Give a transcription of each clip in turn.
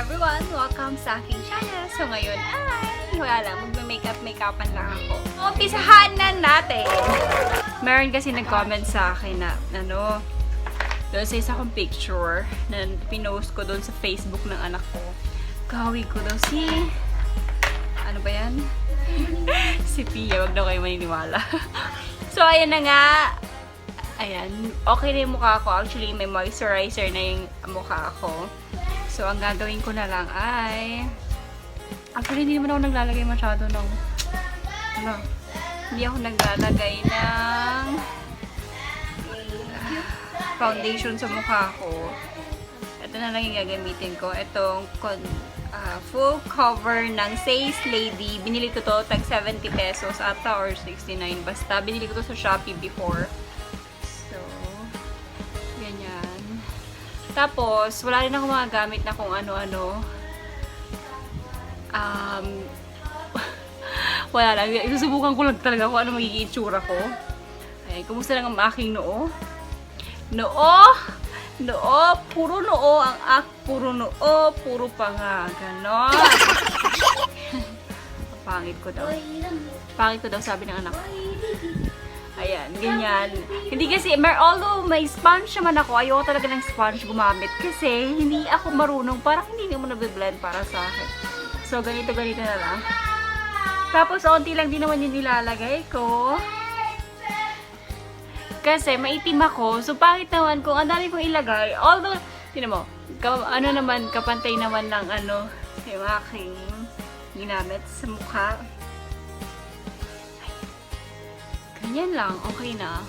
everyone! Welcome sa aking channel. So ngayon ay, wala lang, magme-makeupan lang ako. Umpisahan na natin! Meron kasi nag-comment sa akin na, doon sa isa kong picture na pinost ko doon sa Facebook ng anak ko. Kawi ko daw si... Ano ba yan? Si Pia, wag daw kayo maniniwala. So ayan na nga. Ayan, okay na yung mukha ko. Actually, may moisturizer na yung mukha ko. So, ang gagawin ko na lang ay... Actually, hindi naman ako naglalagay masyado ng... Hindi ako naglalagay ng... foundation sa mukha ko. Ito na lang yung gagamitin ko. Itong full cover ng Says Lady. Binili ko to tag 70 pesos ata or 69. Basta, binili ko to sa Shopee before. Tapos, wala rin ako mga gamit na kung ano-ano. Wala lang. Susubukan ko lang talaga kung ano magiging itsura ko. Ay, kumusta lang ang aking noo? Noo! Puro noo ang puro noo. Puro panga. Ganon. Pangit ko daw. Pangit ko daw, sabi ng anak. Ayan, ganyan. Hindi kasi, although may sponge naman ako, ayoko talaga ng sponge gumamit kasi hindi ako marunong, parang hindi naman nabiblend para sa akin. So, ganito na lang. Tapos, onti lang din naman yung nilalagay ko. Kasi, maitim ako. So, pangit naman kung ang dami kong ilagay. Although, tinan mo, kapantay naman ng yung aking ginamit sa mukha. Ganyan lang, okay na.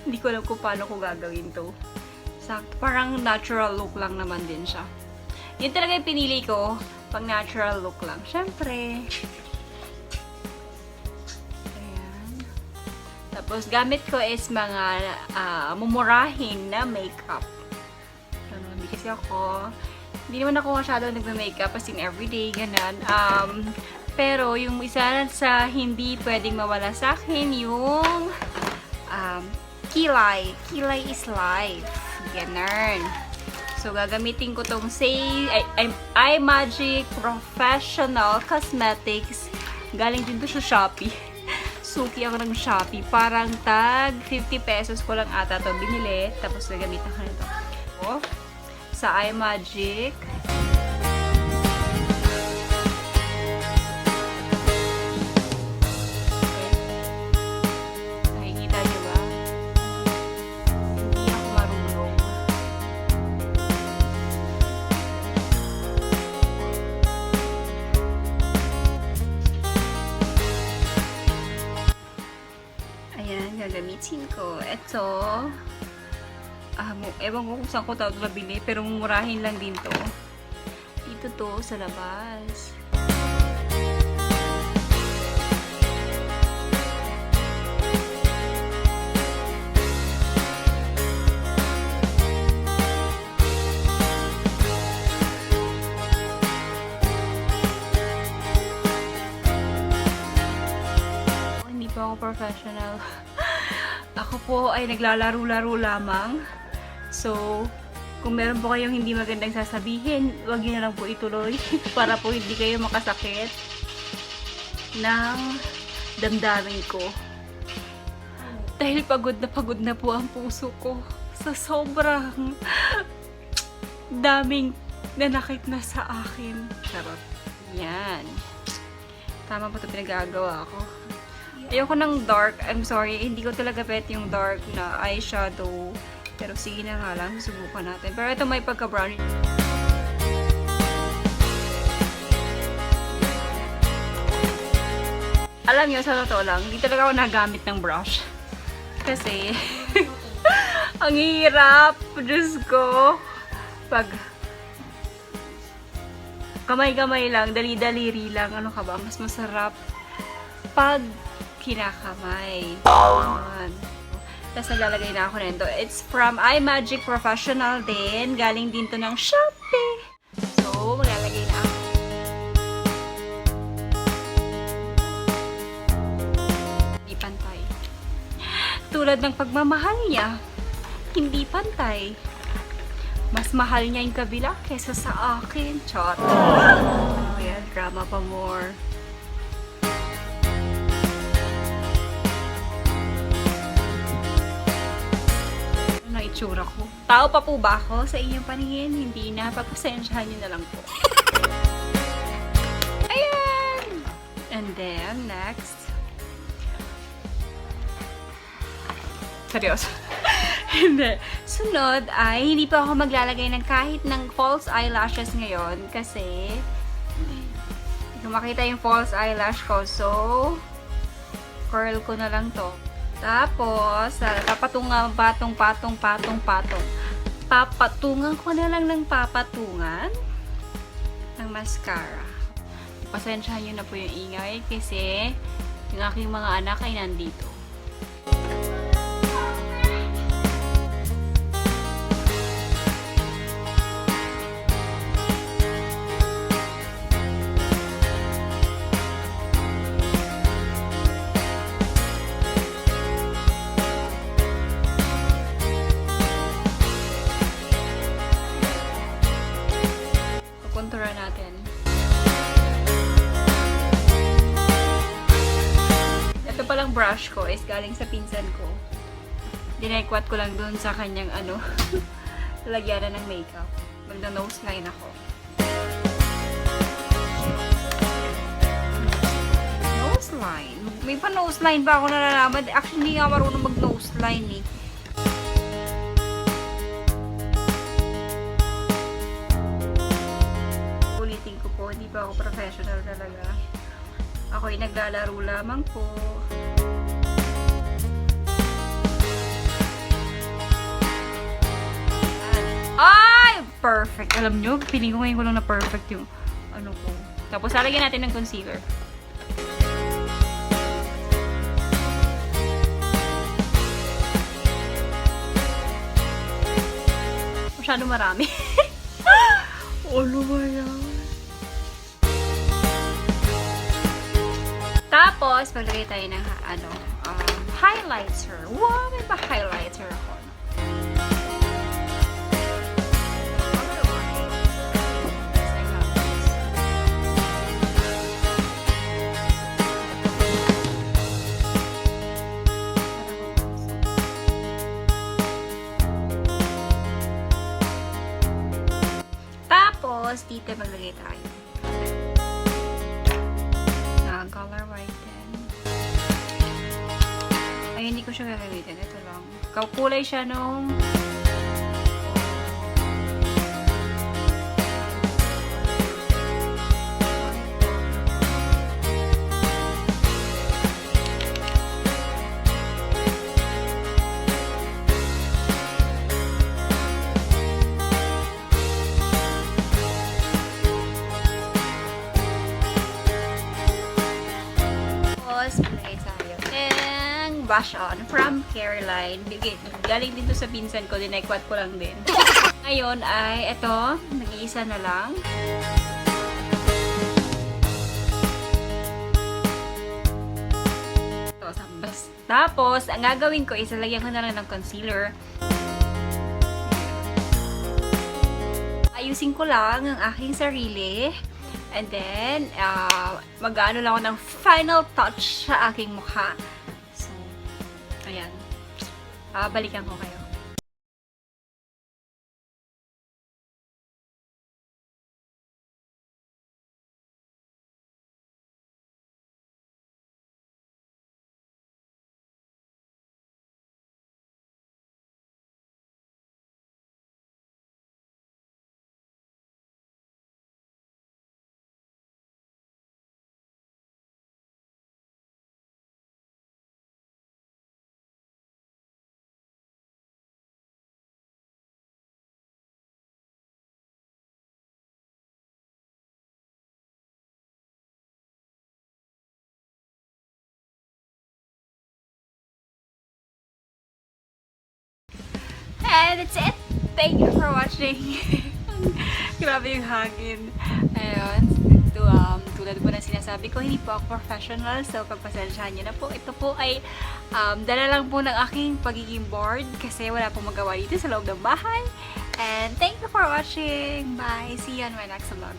Hindi ko alam kung paano ko gagawin to. Parang natural look lang naman din siya. Yun talaga yung pinili ko, pang natural look lang. Siyempre. Ayan. Tapos, gamit ko is mga mumurahin na makeup. Hindi kasi hindi naman ako masyado nagme-makeup as in everyday, ganun. Pero, yung isa sa hindi pwedeng mawala sa akin, yung kilay. Kilay is life. Ganun. So, gagamitin ko tong iMagic Professional Cosmetics. Galing din to sa Shopee. Suki ako ng Shopee. Parang tag 50 pesos ko lang ata to binili. Tapos, gagamitin ko nito. Sa iMagic. Gagamitin ko. Ito, ewan ko kung saan ko ito nabili, pero mumurahin lang din to. Dito to, sa labas. Hindi pa ako professional. Ako po ay naglalaro-laro lamang. So, kung meron po kayong hindi magandang sasabihin, huwag nyo na lang po ituloy para po hindi kayo makasakit ng damdamin ko. Dahil pagod na po ang puso ko sa sobrang daming nanakit na sa akin. Charot. Yan. Tama ba ito pinagagawa ko? Ayoko ng dark. I'm sorry. Hindi ko talaga bet yung dark na eyeshadow. Pero sige na nga lang. Subukan natin. Pero ito may pagka-brown. Alam nyo, sa totoo lang, hindi talaga ako nagamit ng brush. Kasi, ang hirap. Diyos ko. Pag kamay-kamay lang, dali-daliri lang. Ano ka ba? Mas masarap pag kinakamay. Tapos naglalagay na ako nito. It's from iMagic Professional din. Galing din to ng Shopee. So, maglalagay na ako. Hindi pantay. Tulad ng pagmamahal niya, hindi pantay. Mas mahal niya yung kabila kesa sa akin. Chot. Ayan, drama pa more. Ano na itsura ko? Tao pa po ba ako sa inyong paningin? Hindi na. Pagpasensyahan niyo na lang po. Ayan! And then, next. Seryoso. Hindi. Sunod ay, hindi pa ako maglalagay ng kahit ng false eyelashes ngayon kasi hindi ko makita yung false eyelash ko. So, curl ko na lang to. Tapos, papatungan, patong. Papatungan ko na lang ng papatungan ng mascara. Pasensyahan nyo na po yung ingay kasi yung aking mga anak ay nandito. Kukontura natin. Ito palang brush ko is galing sa pinsan ko. Dinekwat ko lang dun sa kanyang lalagyanan ng makeup. Magna-nose line ako. Nose line? May pa nose line ba ako nalalaman? Actually, hindi nga marunong mag-nose line eh. Ulitin ko po, hindi pa ako professional talaga. Ako'y naglalaro lamang po. Ay! Perfect! Alam nyo, piling ko ngayon ko lang na perfect yung ano ko. Tapos, lalagyan natin ng concealer. Masyado marami. Ano ba yan? Tapos, maglagay tayo ng highlighter. Wow, may pa-highlighter ako. Tapos, dito maglagay tayo. Color whiten. Ay, hindi ko siya gagamitin. Ito lang. Kulay siya nung blush on from Caroline. Galing din to sa pinsan ko. Dinekwat ko lang din. Ngayon ay ito. Nag-iisa na lang. Tapos, ang gagawin ko is lagyan ko na lang ng concealer. Ayusin ko lang ang aking sarili. And then, mag-ano lang ako ng final touch sa aking mukha. Ayan. Balikan ko kayo. And that's it. Thank you for watching. Grabe yung hangin. Ayun. tulad po ng sinasabi ko, hindi po ako professional, so pagpasensyahan nyo na po. Ito po ay dala lang po ng aking pagiging bored kasi wala pong magawa dito sa loob ng bahay. And thank you for watching. Bye! See you on my next vlog.